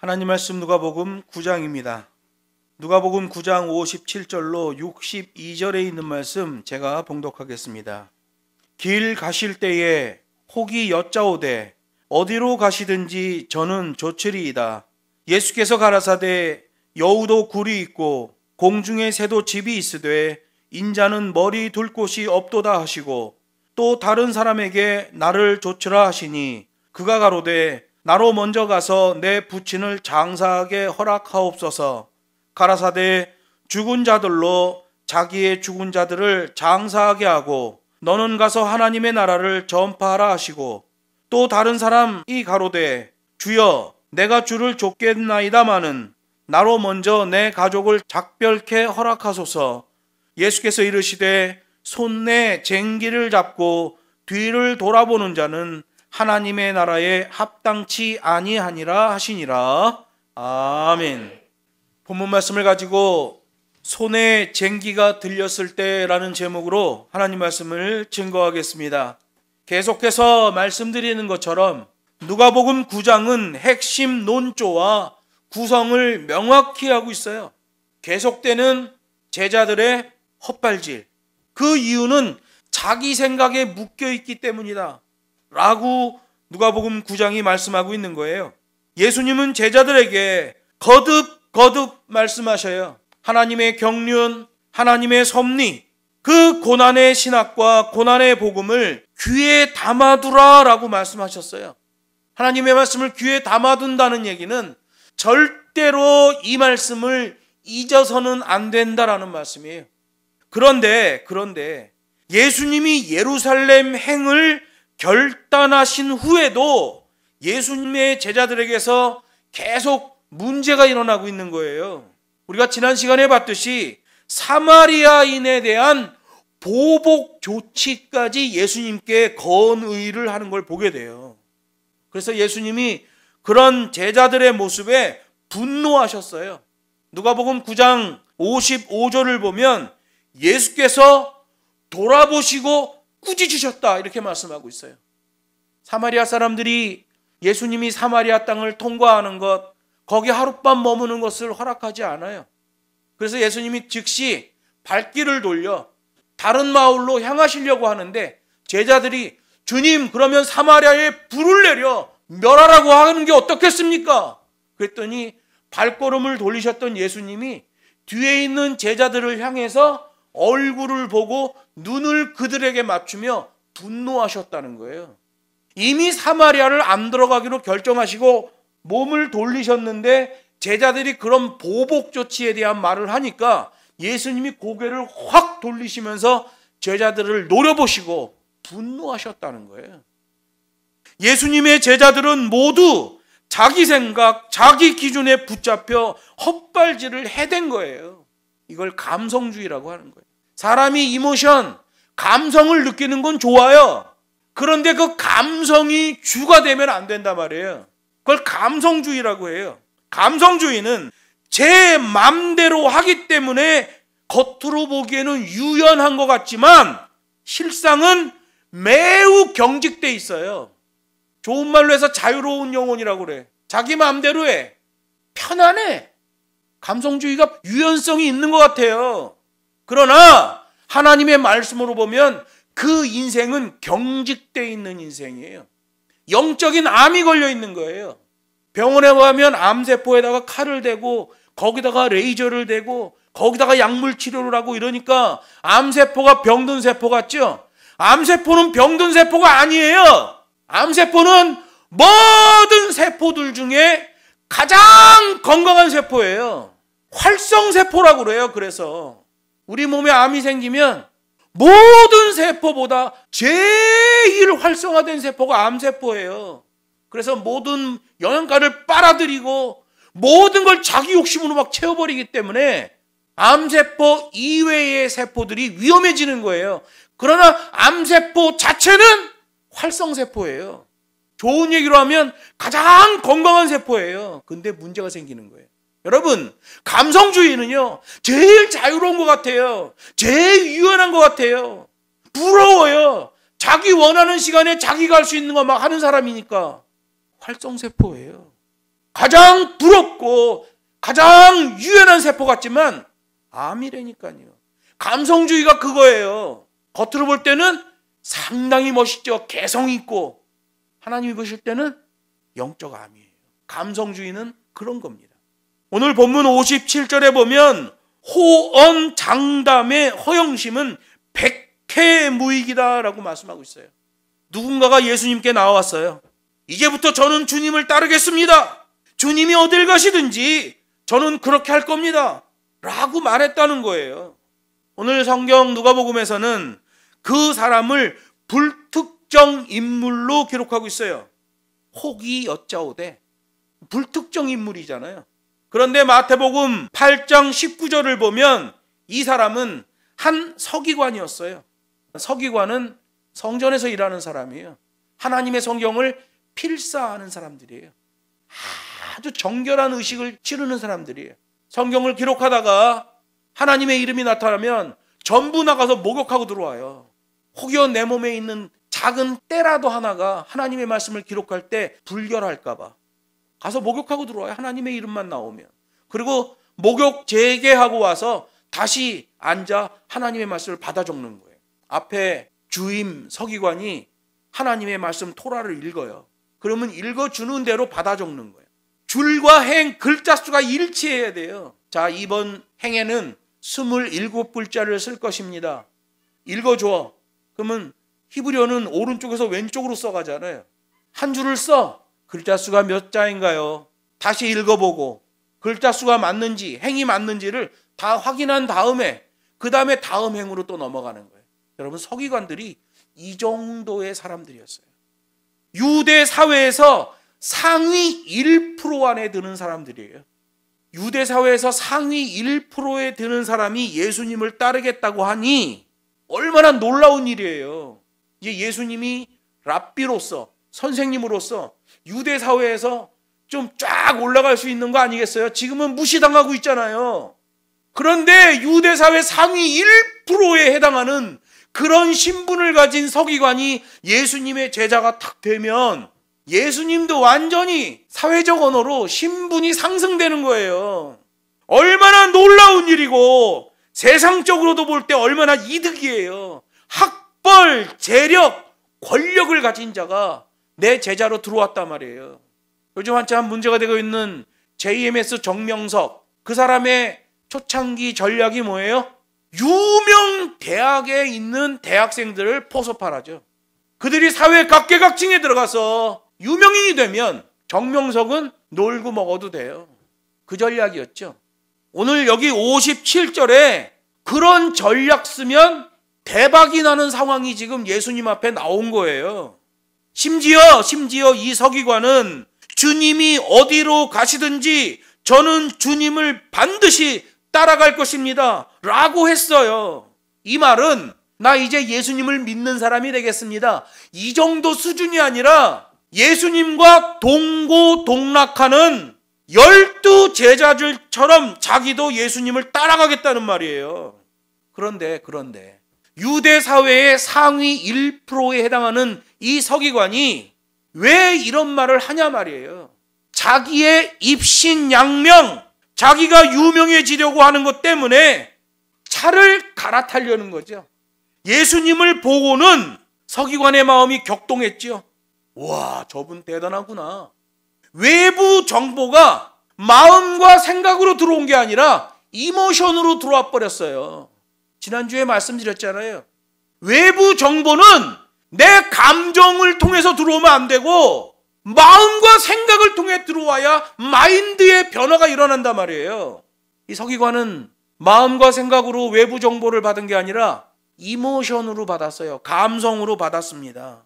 하나님 말씀 누가복음 9장입니다. 누가복음 9장 57절로 62절에 있는 말씀 제가 봉독하겠습니다. 길 가실 때에 혹이 여짜오되 어디로 가시든지 저는 좋으리이다. 예수께서 가라사대 여우도 굴이 있고 공중에 새도 집이 있으되 인자는 머리 둘 곳이 없도다 하시고 또 다른 사람에게 나를 조치라 하시니 그가 가로되 나로 먼저 가서 내 부친을 장사하게 허락하옵소서. 가라사대 죽은 자들로 자기의 죽은 자들을 장사하게 하고 너는 가서 하나님의 나라를 전파하라 하시고 또 다른 사람이 가로되 주여 내가 주를 쫓겠나이다마는 나로 먼저 내 가족을 작별케 허락하소서. 예수께서 이르시되 손내 쟁기를 잡고 뒤를 돌아보는 자는 하나님의 나라에 합당치 아니하니라 하시니라. 아멘. 본문 말씀을 가지고 손에 쟁기가 들렸을 때라는 제목으로 하나님 말씀을 증거하겠습니다. 계속해서 말씀드리는 것처럼 누가복음 9장은 핵심 논조와 구성을 명확히 하고 있어요. 계속되는 제자들의 헛발질. 그 이유는 자기 생각에 묶여있기 때문이다 라고 누가복음 9장이 말씀하고 있는 거예요. 예수님은 제자들에게 거듭 말씀하셔요. 하나님의 경륜, 하나님의 섭리, 그 고난의 신학과 고난의 복음을 귀에 담아두라 라고 말씀하셨어요. 하나님의 말씀을 귀에 담아둔다는 얘기는 절대로 이 말씀을 잊어서는 안 된다라는 말씀이에요. 그런데 예수님이 예루살렘 행을 결단하신 후에도 예수님의 제자들에게서 계속 문제가 일어나고 있는 거예요. 우리가 지난 시간에 봤듯이 사마리아인에 대한 보복 조치까지 예수님께 건의를 하는 걸 보게 돼요. 그래서 예수님이 그런 제자들의 모습에 분노하셨어요. 누가복음 9장 55절을 보면 예수께서 돌아보시고 꾸짖으셨다 이렇게 말씀하고 있어요. 사마리아 사람들이 예수님이 사마리아 땅을 통과하는 것, 거기 하룻밤 머무는 것을 허락하지 않아요. 그래서 예수님이 즉시 발길을 돌려 다른 마을로 향하시려고 하는데 제자들이 주님 그러면 사마리아에 불을 내려 멸하라고 하는 게 어떻겠습니까? 그랬더니 발걸음을 돌리셨던 예수님이 뒤에 있는 제자들을 향해서 얼굴을 보고 눈을 그들에게 맞추며 분노하셨다는 거예요. 이미 사마리아를 안 들어가기로 결정하시고 몸을 돌리셨는데 제자들이 그런 보복 조치에 대한 말을 하니까 예수님이 고개를 확 돌리시면서 제자들을 노려보시고 분노하셨다는 거예요. 예수님의 제자들은 모두 자기 생각, 자기 기준에 붙잡혀 헛발질을 해댄 거예요. 이걸 감성주의라고 하는 거예요. 사람이 이모션, 감성을 느끼는 건 좋아요. 그런데 그 감성이 주가 되면 안 된단 말이에요. 그걸 감성주의라고 해요. 감성주의는 제 맘대로 하기 때문에 겉으로 보기에는 유연한 것 같지만 실상은 매우 경직돼 있어요. 좋은 말로 해서 자유로운 영혼이라고 그래. 자기 마음대로 해. 편안해. 감성주의가 유연성이 있는 것 같아요. 그러나 하나님의 말씀으로 보면 그 인생은 경직되어 있는 인생이에요. 영적인 암이 걸려 있는 거예요. 병원에 가면 암세포에다가 칼을 대고 거기다가 레이저를 대고 거기다가 약물 치료를 하고 이러니까 암세포가 병든 세포 같죠? 암세포는 병든 세포가 아니에요. 암세포는 모든 세포들 중에 가장 건강한 세포예요. 활성세포라고 그래요. 그래서 우리 몸에 암이 생기면 모든 세포보다 제일 활성화된 세포가 암세포예요. 그래서 모든 영양가를 빨아들이고 모든 걸 자기 욕심으로 막 채워버리기 때문에 암세포 이외의 세포들이 위험해지는 거예요. 그러나 암세포 자체는 활성세포예요. 좋은 얘기로 하면 가장 건강한 세포예요. 근데 문제가 생기는 거예요. 여러분, 감성주의는요, 제일 자유로운 것 같아요. 제일 유연한 것 같아요. 부러워요. 자기 원하는 시간에 자기가 할 수 있는 거 막 하는 사람이니까. 활성세포예요. 가장 부럽고 가장 유연한 세포 같지만 암이라니까요. 감성주의가 그거예요. 겉으로 볼 때는 상당히 멋있죠. 개성 있고. 하나님이 보실 때는 영적 암이에요. 감성주의는 그런 겁니다. 오늘 본문 57절에 보면 호언장담의 허영심은 백해무익이다라고 말씀하고 있어요. 누군가가 예수님께 나왔어요. 이제부터 저는 주님을 따르겠습니다. 주님이 어딜 가시든지 저는 그렇게 할 겁니다. 라고 말했다는 거예요. 오늘 성경 누가복음에서는 그 사람을 불특정 인물로 기록하고 있어요. 혹이 여짜오되 불특정 인물이잖아요. 그런데 마태복음 8장 19절을 보면 이 사람은 한 서기관이었어요. 서기관은 성전에서 일하는 사람이에요. 하나님의 성경을 필사하는 사람들이에요. 아주 정결한 의식을 치르는 사람들이에요. 성경을 기록하다가 하나님의 이름이 나타나면 전부 나가서 목욕하고 들어와요. 혹여 내 몸에 있는 작은 때라도 하나가 하나님의 말씀을 기록할 때 불결할까 봐 가서 목욕하고 들어와요. 하나님의 이름만 나오면. 그리고 목욕 재개하고 와서 다시 앉아 하나님의 말씀을 받아 적는 거예요. 앞에 주임 서기관이 하나님의 말씀 토라를 읽어요. 그러면 읽어주는 대로 받아 적는 거예요. 줄과 행, 글자 수가 일치해야 돼요. 자, 이번 행에는 27글자를 쓸 것입니다. 읽어줘. 그러면 히브리어는 오른쪽에서 왼쪽으로 써가잖아요. 한 줄을 써. 글자 수가 몇 자인가요? 다시 읽어보고 글자 수가 맞는지 행이 맞는지를 다 확인한 다음에 그 다음에 다음 행으로 또 넘어가는 거예요. 여러분, 서기관들이 이 정도의 사람들이었어요. 유대 사회에서 상위 1% 안에 드는 사람들이에요. 유대 사회에서 상위 1%에 드는 사람이 예수님을 따르겠다고 하니 얼마나 놀라운 일이에요. 이제 예수님이 랍비로서, 선생님으로서 유대 사회에서 좀 쫙 올라갈 수 있는 거 아니겠어요? 지금은 무시당하고 있잖아요. 그런데 유대 사회 상위 1%에 해당하는 그런 신분을 가진 서기관이 예수님의 제자가 탁 되면 예수님도 완전히 사회적 언어로 신분이 상승되는 거예요. 얼마나 놀라운 일이고 세상적으로도 볼 때 얼마나 이득이에요. 학벌, 재력, 권력을 가진 자가 내 제자로 들어왔단 말이에요. 요즘 한참 문제가 되고 있는 JMS 정명석, 그 사람의 초창기 전략이 뭐예요? 유명 대학에 있는 대학생들을 포섭하라죠. 그들이 사회 각계각층에 들어가서 유명인이 되면 정명석은 놀고 먹어도 돼요. 그 전략이었죠. 오늘 여기 57절에 그런 전략 쓰면 대박이 나는 상황이 지금 예수님 앞에 나온 거예요. 심지어 이 서기관은 주님이 어디로 가시든지 저는 주님을 반드시 따라갈 것입니다 라고 했어요. 이 말은 나 이제 예수님을 믿는 사람이 되겠습니다, 이 정도 수준이 아니라 예수님과 동고동락하는 12 제자들처럼 자기도 예수님을 따라가겠다는 말이에요. 그런데 유대 사회의 상위 1%에 해당하는 이 서기관이 왜 이런 말을 하냐 말이에요. 자기의 입신양명, 자기가 유명해지려고 하는 것 때문에 차를 갈아타려는 거죠. 예수님을 보고는 서기관의 마음이 격동했죠. 와, 저분 대단하구나. 외부 정보가 마음과 생각으로 들어온 게 아니라 이모션으로 들어와 버렸어요. 지난주에 말씀드렸잖아요. 외부 정보는 내 감정을 통해서 들어오면 안 되고 마음과 생각을 통해 들어와야 마인드의 변화가 일어난단 말이에요. 이 서기관은 마음과 생각으로 외부 정보를 받은 게 아니라 이모션으로 받았어요. 감성으로 받았습니다.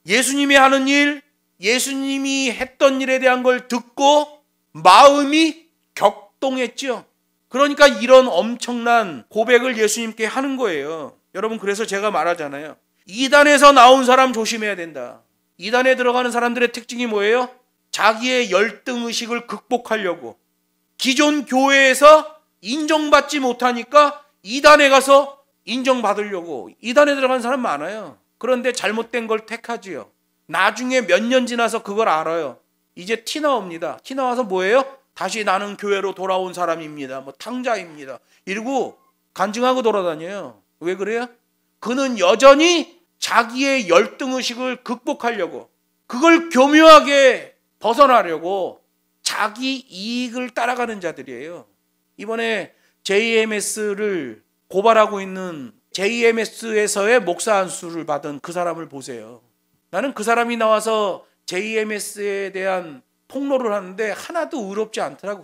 예수님이 하는 일, 예수님이 했던 일에 대한 걸 듣고 마음이 격동했죠. 그러니까 이런 엄청난 고백을 예수님께 하는 거예요. 여러분, 그래서 제가 말하잖아요. 이단에서 나온 사람 조심해야 된다. 이단에 들어가는 사람들의 특징이 뭐예요? 자기의 열등의식을 극복하려고 기존 교회에서 인정받지 못하니까 이단에 가서 인정받으려고 이단에 들어가는 사람 많아요. 그런데 잘못된 걸 택하지요. 나중에 몇 년 지나서 그걸 알아요. 이제 티 나옵니다. 티 나와서 뭐예요? 다시 나는 교회로 돌아온 사람입니다. 뭐 탕자입니다. 이러고 간증하고 돌아다녀요. 왜 그래요? 그는 여전히 자기의 열등의식을 극복하려고, 그걸 교묘하게 벗어나려고 자기 이익을 따라가는 자들이에요. 이번에 JMS를 고발하고 있는 JMS에서의 목사 안수를 받은 그 사람을 보세요. 나는 그 사람이 나와서 JMS에 대한 폭로를 하는데 하나도 의롭지 않더라고.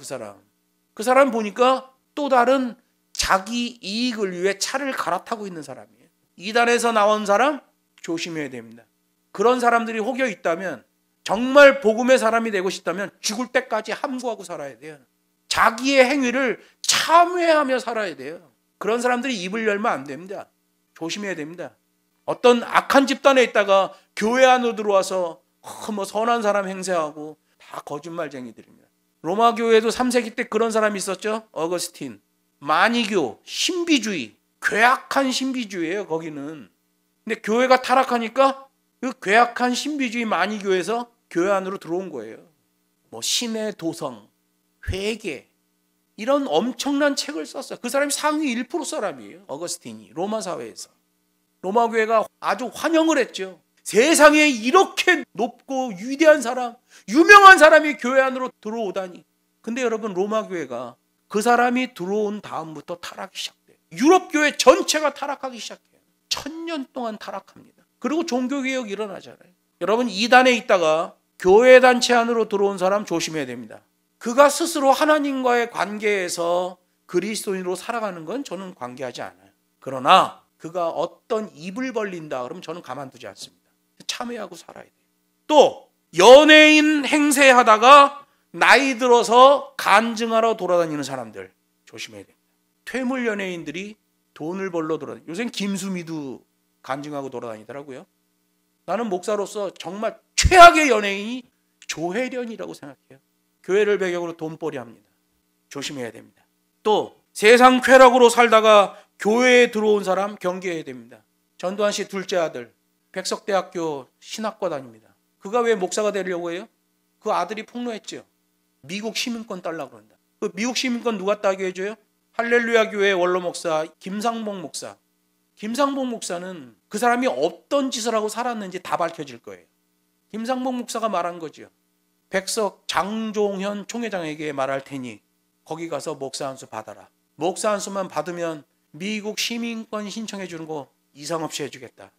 그 사람 보니까 또 다른 자기 이익을 위해 차를 갈아타고 있는 사람이에요. 이단에서 나온 사람 조심해야 됩니다. 그런 사람들이 혹여 있다면, 정말 복음의 사람이 되고 싶다면 죽을 때까지 함구하고 살아야 돼요. 자기의 행위를 참회하며 살아야 돼요. 그런 사람들이 입을 열면 안 됩니다. 조심해야 됩니다. 어떤 악한 집단에 있다가 교회 안으로 들어와서 뭐 선한 사람 행세하고 다 거짓말쟁이들입니다. 로마 교회도 3세기 때 그런 사람이 있었죠. 어거스틴. 만이교, 신비주의, 괴악한 신비주의예요. 거기는. 근데 교회가 타락하니까 그 괴악한 신비주의 만이교에서 교회 안으로 들어온 거예요. 뭐 신의 도성, 회개, 이런 엄청난 책을 썼어요. 그 사람이 상위 1% 사람이에요. 어거스틴이 로마 사회에서. 로마 교회가 아주 환영을 했죠. 세상에 이렇게 높고 위대한 사람, 유명한 사람이 교회 안으로 들어오다니. 근데 여러분, 로마 교회가 그 사람이 들어온 다음부터 타락이 시작돼요. 유럽 교회 전체가 타락하기 시작해요. 1000년 동안 타락합니다. 그리고 종교개혁이 일어나잖아요. 여러분, 이단에 있다가 교회 단체 안으로 들어온 사람 조심해야 됩니다. 그가 스스로 하나님과의 관계에서 그리스도인으로 살아가는 건 저는 관계하지 않아요. 그러나 그가 어떤 입을 벌린다 그러면 저는 가만두지 않습니다. 참회하고 살아야 돼요. 또 연예인 행세하다가 나이 들어서 간증하러 돌아다니는 사람들 조심해야 됩니다. 퇴물 연예인들이 돈을 벌러 돌아다니요. 요새는 김수미도 간증하고 돌아다니더라고요. 나는 목사로서 정말 최악의 연예인이 조혜련이라고 생각해요. 교회를 배경으로 돈벌이 합니다. 조심해야 됩니다. 또 세상 쾌락으로 살다가 교회에 들어온 사람 경계해야 됩니다. 전두환 씨 둘째 아들 백석대학교 신학과 다닙니다. 그가 왜 목사가 되려고 해요? 그 아들이 폭로했죠. 미국 시민권 달라고 그런다. 그 미국 시민권 누가 따게 해줘요? 할렐루야 교회 원로 목사 김상봉 목사. 김상봉 목사는 그 사람이 어떤 짓을 하고 살았는지 다 밝혀질 거예요. 김상봉 목사가 말한 거죠. 백석 장종현 총회장에게 말할 테니 거기 가서 목사 안수 받아라. 목사 안수만 받으면 미국 시민권 신청해 주는 거 이상 없이 해주겠다.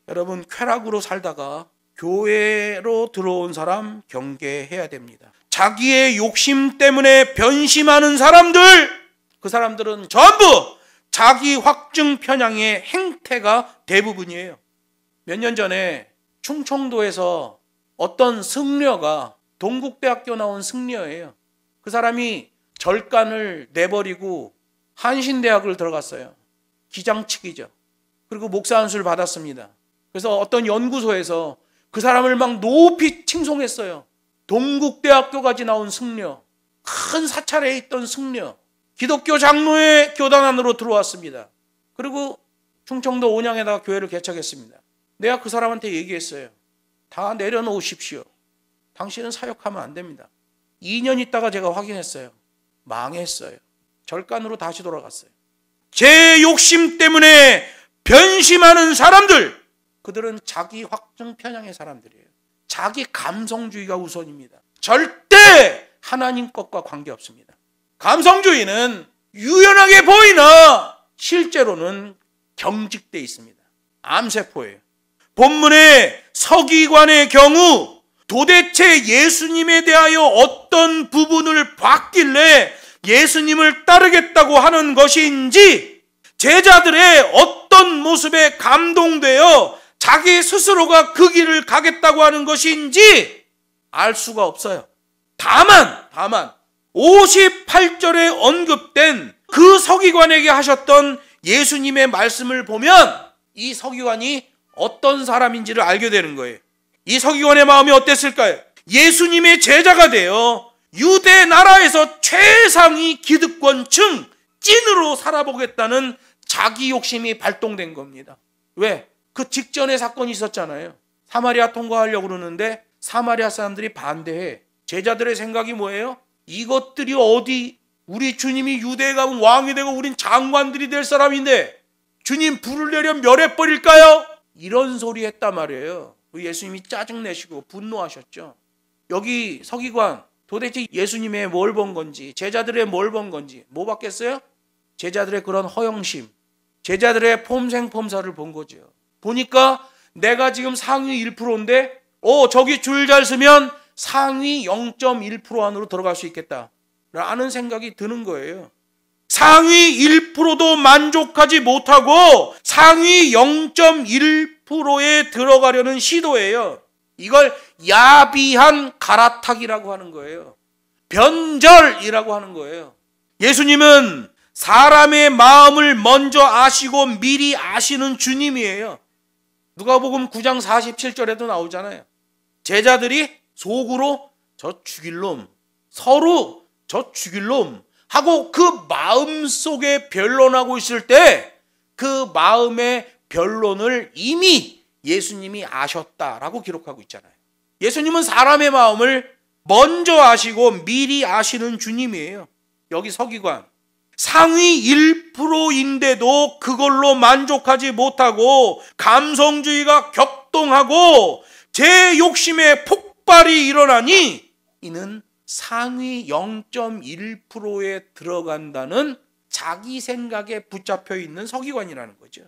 여러분, 쾌락으로 살다가 교회로 들어온 사람 경계해야 됩니다. 자기의 욕심 때문에 변심하는 사람들, 그 사람들은 전부 자기 확증 편향의 행태가 대부분이에요. 몇 년 전에 충청도에서 어떤 승려가, 동국대학교 나온 승려예요. 그 사람이 절간을 내버리고 한신대학을 들어갔어요. 기장치기죠. 그리고 목사 안수를 받았습니다. 그래서 어떤 연구소에서 그 사람을 막 높이 칭송했어요. 동국대학교까지 나온 승려, 큰 사찰에 있던 승려, 기독교 장로의 교단 안으로 들어왔습니다. 그리고 충청도 온양에다가 교회를 개척했습니다. 내가 그 사람한테 얘기했어요. 다 내려놓으십시오. 당신은 사역하면 안 됩니다. 2년 있다가 제가 확인했어요. 망했어요. 절간으로 다시 돌아갔어요. 제 욕심 때문에 변심하는 사람들, 그들은 자기 확증 편향의 사람들이에요. 자기 감성주의가 우선입니다. 절대 하나님 것과 관계없습니다. 감성주의는 유연하게 보이나 실제로는 경직돼 있습니다. 암세포예요. 본문의 서기관의 경우 도대체 예수님에 대하여 어떤 부분을 봤길래 예수님을 따르겠다고 하는 것인지, 제자들의 어떤 모습에 감동되어 자기 스스로가 그 길을 가겠다고 하는 것인지 알 수가 없어요. 다만 58절에 언급된 그 서기관에게 하셨던 예수님의 말씀을 보면 이 서기관이 어떤 사람인지를 알게 되는 거예요. 이 서기관의 마음이 어땠을까요? 예수님의 제자가 되어 유대 나라에서 최상위 기득권층 찐으로 살아보겠다는 자기 욕심이 발동된 겁니다. 왜? 그 직전에 사건이 있었잖아요. 사마리아 통과하려고 그러는데 사마리아 사람들이 반대해. 제자들의 생각이 뭐예요? 이것들이 어디, 우리 주님이 유대에 가면 왕이 되고 우린 장관들이 될 사람인데 주님 불을 내려 멸해버릴까요? 이런 소리 했단 말이에요. 예수님이 짜증내시고 분노하셨죠. 여기 서기관, 도대체 예수님의 뭘 본 건지, 제자들의 뭘 본 건지, 뭐 봤겠어요? 제자들의 그런 허영심, 제자들의 폼생폼사를 본 거죠. 보니까 내가 지금 상위 1%인데 저기 줄 잘 서면 상위 0.1% 안으로 들어갈 수 있겠다 라는 생각이 드는 거예요. 상위 1%도 만족하지 못하고 상위 0.1%에 들어가려는 시도예요. 이걸 야비한 갈아타기라고 하는 거예요. 변절이라고 하는 거예요. 예수님은 사람의 마음을 먼저 아시고 미리 아시는 주님이에요. 누가복음 9장 47절에도 나오잖아요. 제자들이 속으로 저 죽일 놈, 서로 저 죽일 놈 하고 그 마음속에 변론하고 있을 때 그 마음의 변론을 이미 예수님이 아셨다라고 기록하고 있잖아요. 예수님은 사람의 마음을 먼저 아시고 미리 아시는 주님이에요. 여기 서기관, 상위 1%인데도 그걸로 만족하지 못하고 감성주의가 격동하고 제 욕심에 폭발이 일어나니 이는 상위 0.1%에 들어간다는 자기 생각에 붙잡혀 있는 서기관이라는 거죠.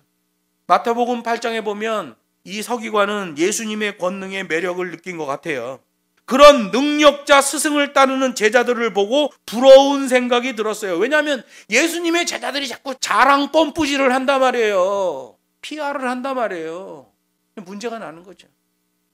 마태복음 8장에 보면 이 서기관은 예수님의 권능의 매력을 느낀 것 같아요. 그런 능력자 스승을 따르는 제자들을 보고 부러운 생각이 들었어요. 왜냐하면 예수님의 제자들이 자꾸 자랑 뽐뿌질을 한단 말이에요. PR을 한단 말이에요. 문제가 나는 거죠.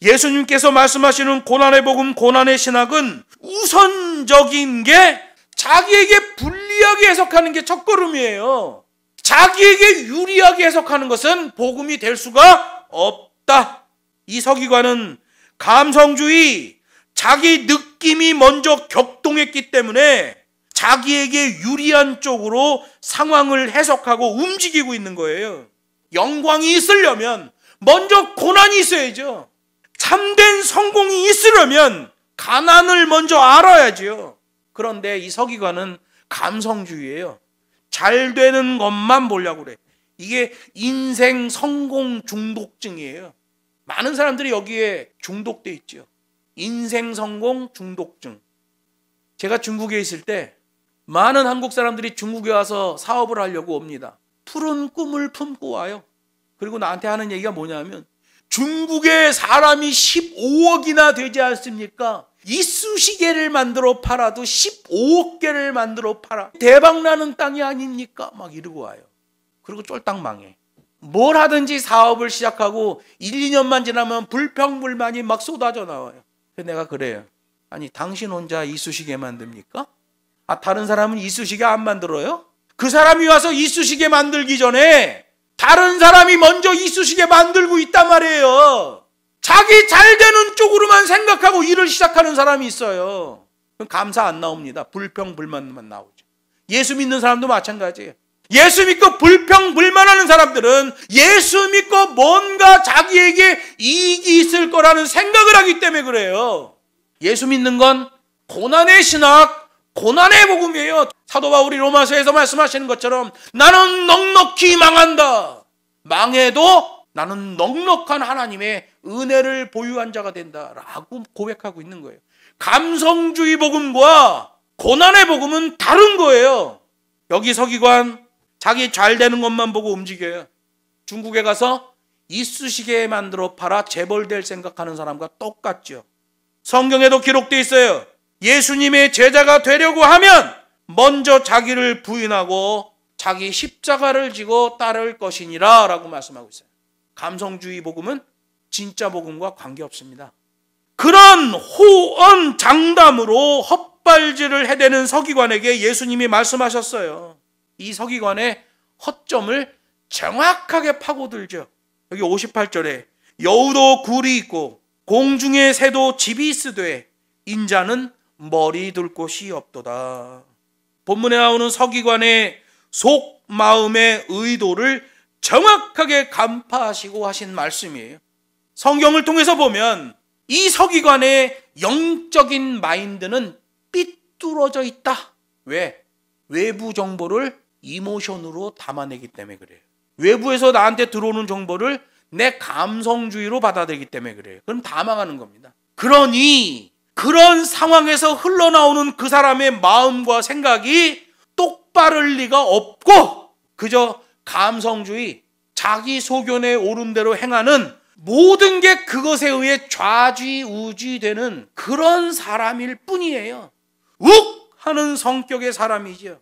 예수님께서 말씀하시는 고난의 복음, 고난의 신학은 우선적인 게 자기에게 불리하게 해석하는 게 첫걸음이에요. 자기에게 유리하게 해석하는 것은 복음이 될 수가 없다. 이 서기관은 감성주의, 자기 느낌이 먼저 격동했기 때문에 자기에게 유리한 쪽으로 상황을 해석하고 움직이고 있는 거예요. 영광이 있으려면 먼저 고난이 있어야죠. 참된 성공이 있으려면 가난을 먼저 알아야죠. 그런데 이 서기관은 감성주의예요. 잘 되는 것만 보려고 그래. 이게 인생 성공 중독증이에요. 많은 사람들이 여기에 중독돼 있죠. 인생 성공 중독증. 제가 중국에 있을 때 많은 한국 사람들이 중국에 와서 사업을 하려고 옵니다. 푸른 꿈을 품고 와요. 그리고 나한테 하는 얘기가 뭐냐면 중국에 사람이 15억이나 되지 않습니까? 이쑤시개를 만들어 팔아도 15억 개를 만들어 팔아. 대박나는 땅이 아닙니까? 막 이러고 와요. 그리고 쫄딱 망해. 뭘 하든지 사업을 시작하고 1, 2년만 지나면 불평불만이 막 쏟아져 나와요. 그래서 내가 그래요. 아니 당신 혼자 이쑤시개 만듭니까? 다른 사람은 이쑤시개 안 만들어요? 그 사람이 와서 이쑤시개 만들기 전에 다른 사람이 먼저 이쑤시개 만들고 있단 말이에요. 자기 잘 되는 쪽으로만 생각하고 일을 시작하는 사람이 있어요. 그럼 감사 안 나옵니다. 불평불만만 나오죠. 예수 믿는 사람도 마찬가지예요. 예수 믿고 불평불만하는 사람들은 예수 믿고 뭔가 자기에게 이익이 있을 거라는 생각을 하기 때문에 그래요. 예수 믿는 건 고난의 신학, 고난의 복음이에요. 사도 바울이 로마서에서 말씀하시는 것처럼 나는 넉넉히 망한다. 망해도 나는 넉넉한 하나님의 은혜를 보유한 자가 된다라고 고백하고 있는 거예요. 감성주의 복음과 고난의 복음은 다른 거예요. 여기 서기관 자기 잘 되는 것만 보고 움직여요. 중국에 가서 이쑤시개 만들어 팔아 재벌될 생각하는 사람과 똑같죠. 성경에도 기록되어 있어요. 예수님의 제자가 되려고 하면 먼저 자기를 부인하고 자기 십자가를 지고 따를 것이니라 라고 말씀하고 있어요. 감성주의 복음은 진짜 복음과 관계없습니다. 그런 호언 장담으로 헛발질을 해대는 서기관에게 예수님이 말씀하셨어요. 이 서기관의 허점을 정확하게 파고들죠. 여기 58절에 여우도 굴이 있고 공중의 새도 집이 있으되 인자는 머리 둘 곳이 없도다. 본문에 나오는 서기관의 속마음의 의도를 정확하게 간파하시고 하신 말씀이에요. 성경을 통해서 보면 이 서기관의 영적인 마인드는 삐뚤어져 있다. 왜? 외부 정보를 이모션으로 담아내기 때문에 그래요. 외부에서 나한테 들어오는 정보를 내 감성주의로 받아들이기 때문에 그래요. 그럼 다 망하는 겁니다. 그러니 그런 상황에서 흘러나오는 그 사람의 마음과 생각이 똑바를 리가 없고 그저 감성주의, 자기 소견에 오른 대로 행하는 모든 게 그것에 의해 좌지우지되는 그런 사람일 뿐이에요. 욱 하는 성격의 사람이죠.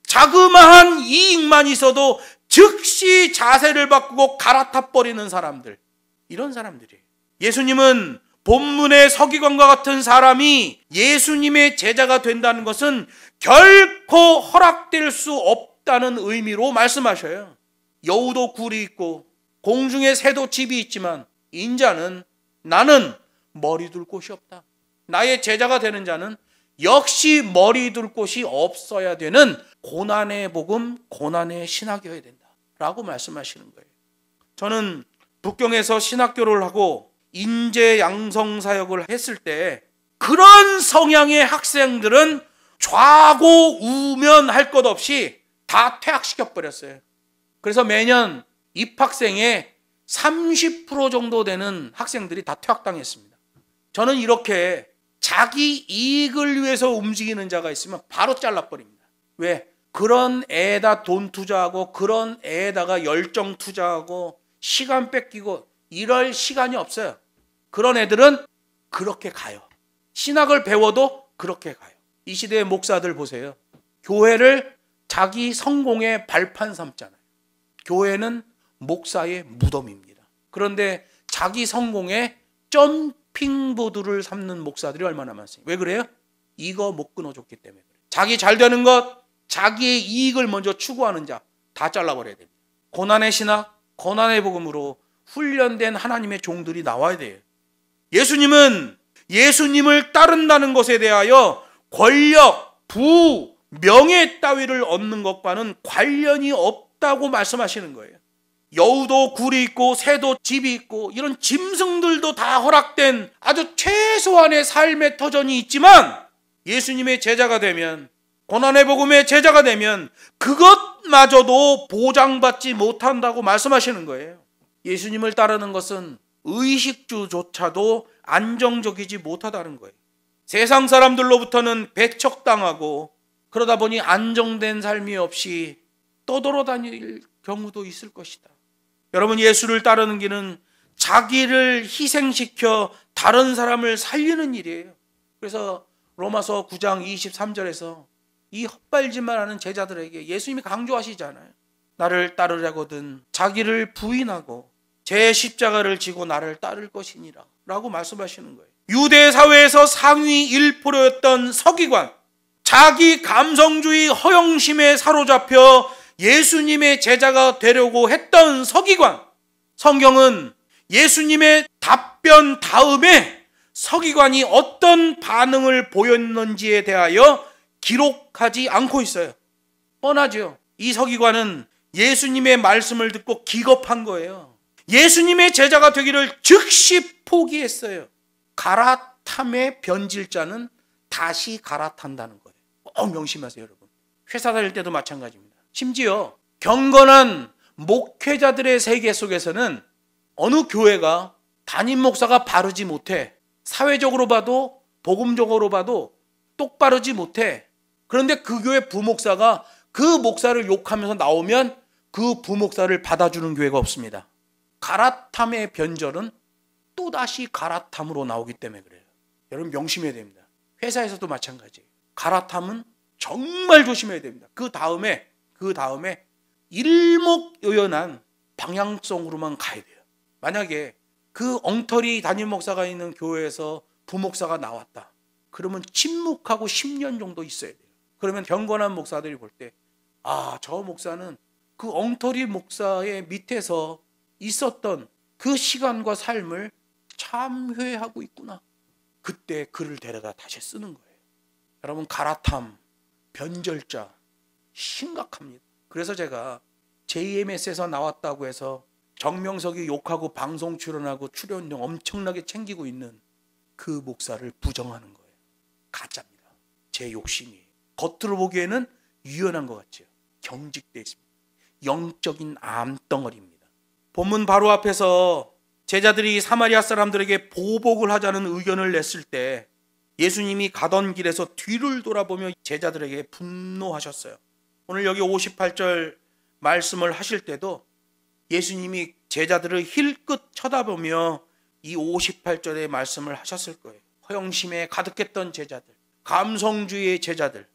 자그마한 이익만 있어도 즉시 자세를 바꾸고 갈아타버리는 사람들, 이런 사람들이에요. 예수님은 본문의 서기관과 같은 사람이 예수님의 제자가 된다는 것은 결코 허락될 수 없다는 의미로 말씀하셔요. 여우도 굴이 있고 공중에 새도 집이 있지만 인자는 나는 머리 둘 곳이 없다. 나의 제자가 되는 자는 역시 머리 둘 곳이 없어야 되는 고난의 복음, 고난의 신학이어야 된다 라고 말씀하시는 거예요. 저는 북경에서 신학교를 하고 인재 양성 사역을 했을 때 그런 성향의 학생들은 좌고 우면 할 것 없이 다 퇴학시켜 버렸어요. 그래서 매년 입학생의 30% 정도 되는 학생들이 다 퇴학당했습니다. 저는 이렇게 자기 이익을 위해서 움직이는 자가 있으면 바로 잘라버립니다. 왜? 그런 애에다 돈 투자하고 그런 애에다가 열정 투자하고 시간 뺏기고 이럴 시간이 없어요. 그런 애들은 그렇게 가요. 신학을 배워도 그렇게 가요. 이 시대의 목사들 보세요. 교회를 자기 성공의 발판 삼잖아요. 교회는 목사의 무덤입니다. 그런데 자기 성공의 점핑보드를 삼는 목사들이 얼마나 많습니까? 왜 그래요? 이거 못 끊어줬기 때문에 그래요. 자기 잘 되는 것, 자기의 이익을 먼저 추구하는 자 다 잘라버려야 됩니다. 고난의 신학, 고난의 복음으로 훈련된 하나님의 종들이 나와야 돼요. 예수님은 예수님을 따른다는 것에 대하여 권력, 부, 명예 따위를 얻는 것과는 관련이 없다고 말씀하시는 거예요. 여우도 굴이 있고 새도 집이 있고 이런 짐승들도 다 허락된 아주 최소한의 삶의 터전이 있지만 예수님의 제자가 되면, 고난의 복음의 제자가 되면 그것마저도 보장받지 못한다고 말씀하시는 거예요. 예수님을 따르는 것은 의식주조차도 안정적이지 못하다는 거예요. 세상 사람들로부터는 배척당하고 그러다 보니 안정된 삶이 없이 떠돌아다닐 경우도 있을 것이다. 여러분, 예수를 따르는 길은 자기를 희생시켜 다른 사람을 살리는 일이에요. 그래서 로마서 9장 23절에서 이 헛발질만 하는 제자들에게 예수님이 강조하시잖아요. 나를 따르려거든 자기를 부인하고 제 십자가를 지고 나를 따를 것이니라 라고 말씀하시는 거예요. 유대 사회에서 상위 1%였던 서기관, 자기 감성주의 허영심에 사로잡혀 예수님의 제자가 되려고 했던 서기관, 성경은 예수님의 답변 다음에 서기관이 어떤 반응을 보였는지에 대하여 기록하지 않고 있어요. 뻔하죠. 이 서기관은 예수님의 말씀을 듣고 기겁한 거예요. 예수님의 제자가 되기를 즉시 포기했어요. 갈아탐의 변질자는 다시 갈아탄다는 거예요. 명심하세요, 여러분. 회사 다닐 때도 마찬가지입니다. 심지어 경건한 목회자들의 세계 속에서는 어느 교회가 담임 목사가 바르지 못해, 사회적으로 봐도 복음적으로 봐도 똑바르지 못해, 그런데 그 교회 부목사가 그 목사를 욕하면서 나오면 그 부목사를 받아주는 교회가 없습니다. 갈아탐의 변절은 또다시 갈아탐으로 나오기 때문에 그래요. 여러분, 명심해야 됩니다. 회사에서도 마찬가지예요. 갈아탐은 정말 조심해야 됩니다. 그 다음에 일목요연한 방향성으로만 가야 돼요. 만약에 그 엉터리 담임 목사가 있는 교회에서 부목사가 나왔다, 그러면 침묵하고 10년 정도 있어야 돼요. 그러면 경건한 목사들이 볼 때, 저 목사는 그 엉터리 목사의 밑에서 있었던 그 시간과 삶을 참회하고 있구나. 그때 그를 데려다 다시 쓰는 거예요. 여러분, 갈아탐, 변절자 심각합니다. 그래서 제가 JMS에서 나왔다고 해서 정명석이 욕하고 방송 출연하고 출연료 엄청나게 챙기고 있는 그 목사를 부정하는 거예요. 가짜입니다. 제 욕심이 겉으로 보기에는 유연한 것 같죠. 경직되어 있습니다. 영적인 암덩어리입니다. 본문 바로 앞에서 제자들이 사마리아 사람들에게 보복을 하자는 의견을 냈을 때 예수님이 가던 길에서 뒤를 돌아보며 제자들에게 분노하셨어요. 오늘 여기 58절 말씀을 하실 때도 예수님이 제자들을 힐끗 쳐다보며 이 58절의 말씀을 하셨을 거예요. 허영심에 가득했던 제자들, 감성주의의 제자들,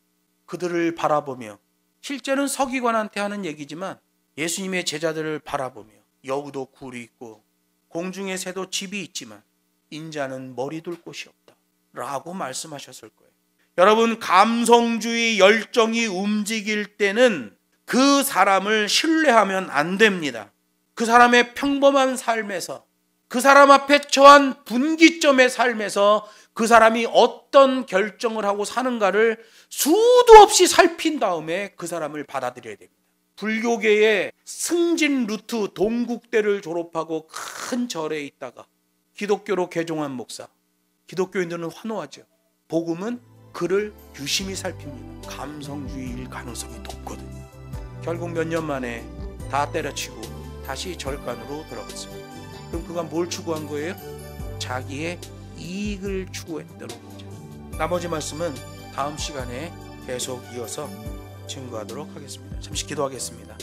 그들을 바라보며, 실제는 서기관한테 하는 얘기지만 예수님의 제자들을 바라보며, 여우도 굴이 있고 공중의 새도 집이 있지만 인자는 머리 둘 곳이 없다 라고 말씀하셨을 거예요. 여러분, 감성주의 열정이 움직일 때는 그 사람을 신뢰하면 안 됩니다. 그 사람의 평범한 삶에서, 그 사람 앞에 처한 분기점의 삶에서 그 사람이 어떤 결정을 하고 사는가를 수도 없이 살핀 다음에 그 사람을 받아들여야 됩니다. 불교계의 승진 루트 동국대를 졸업하고 큰 절에 있다가 기독교로 개종한 목사, 기독교인들은 환호하죠. 복음은 그를 유심히 살핍니다. 감성주의일 가능성이 높거든요. 결국 몇 년 만에 다 때려치고 다시 절간으로 들어갔습니다. 그럼 그가 뭘 추구한 거예요? 자기의 이익을 추구했던 거죠. 나머지 말씀은 다음 시간에 계속 이어서 증거하도록 하겠습니다. 잠시 기도하겠습니다.